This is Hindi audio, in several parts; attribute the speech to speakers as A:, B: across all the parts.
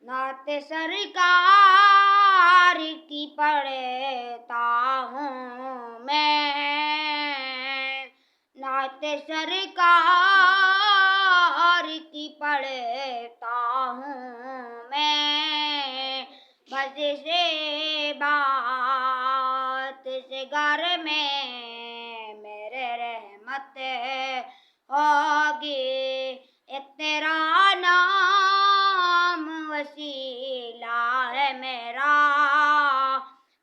A: नात सरकार की पढ़ता हूँ मैं, नात सरकार की पढ़ता हूँ मैं। बस से बात से घर में मेरे रहमत होगी। एक तेरा नाम वसीला है मेरा,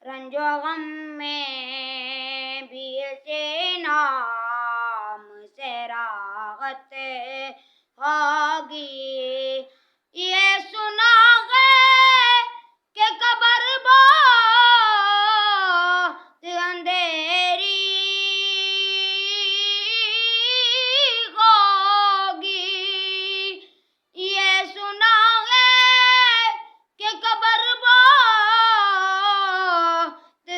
A: रंजो गम में भी इसी नाम से राहत होगी। ये सुना है कि कब्र बहुत अंधेरी होगी। ये सुना है कि कब्र बहुत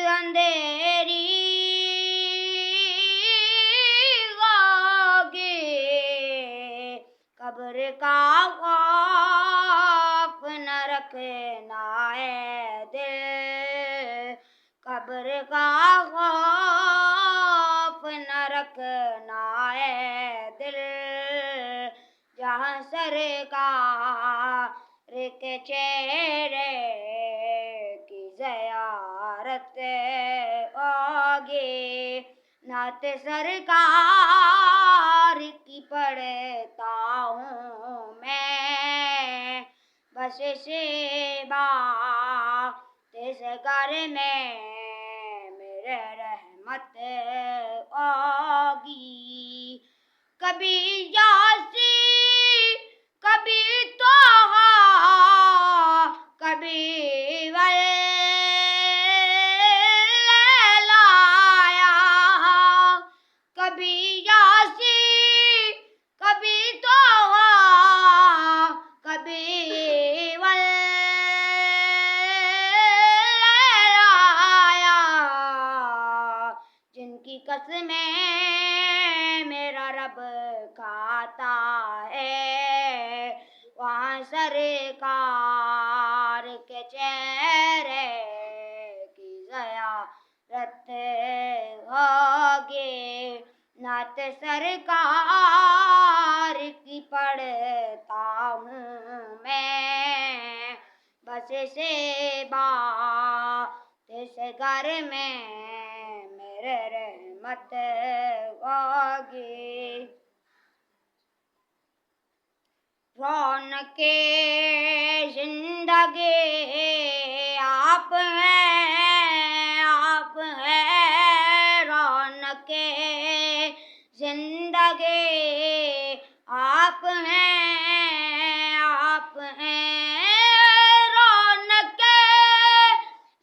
A: अंधेरी होगी। कब्र का खौफ न रखना है दिल, कब्र का खौफ न रखना है दिल। जहाँ सरकार के चेहरे की ज़ियारत होगी। नात सरकार की पढ़ता हूँ मैं, बस से बात इस घर में मेरे रहमत होगी। कभी यासी कभी तोहा कभी वल्लाया, कभी यासी कभी तोहा कभी वल्लाया। जिनकी कसमें मेरा रब खाता है, वहाँ सरकार के चेहरे की ज़ियारत होगी। नात सरकार की पढ़ता हूँ मैं, बस से बात इस घर में मेरे रहमत होगी। रौनके ज़िंदगी आप हैं रौनके ज़िंदगी आप हैं रौनके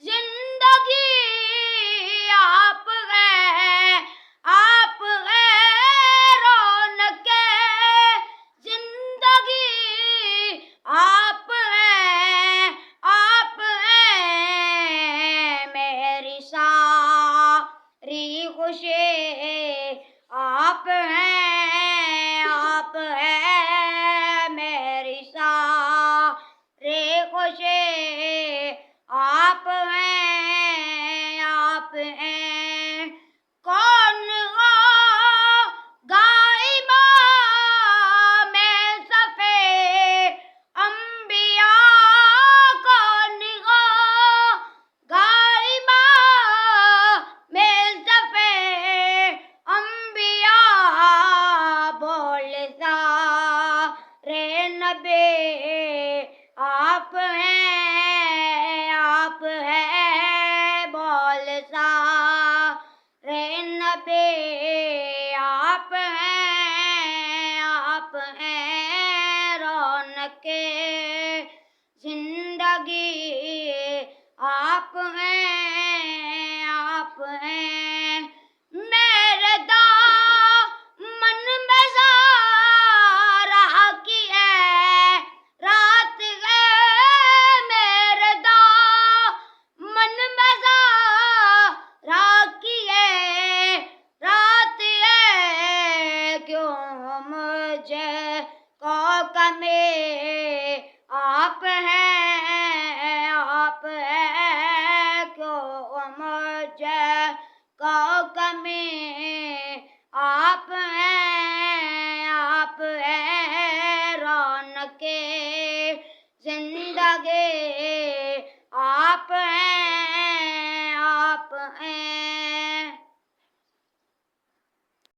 A: ज़िंदगी आप हैं रौनके ज़िंदगी आप हैं। मेरी सारी खुशी आप हैं मेरी सारी खुशी आप हैं। कौन हो गाइबा में सफ़े अंबिया, कौन हो गाइबा में सफ़े अंबिया। बोलता रे नबी आप हैं बोलता रे नबी आप हैं रौनके ज़िंदगी आप हैं। मेरे दामन में ज़ारा की है रात है, मेरे दामन में ज़ारा की है रात है। क्यों मुझे को कमी आप हैं जय कौ कमे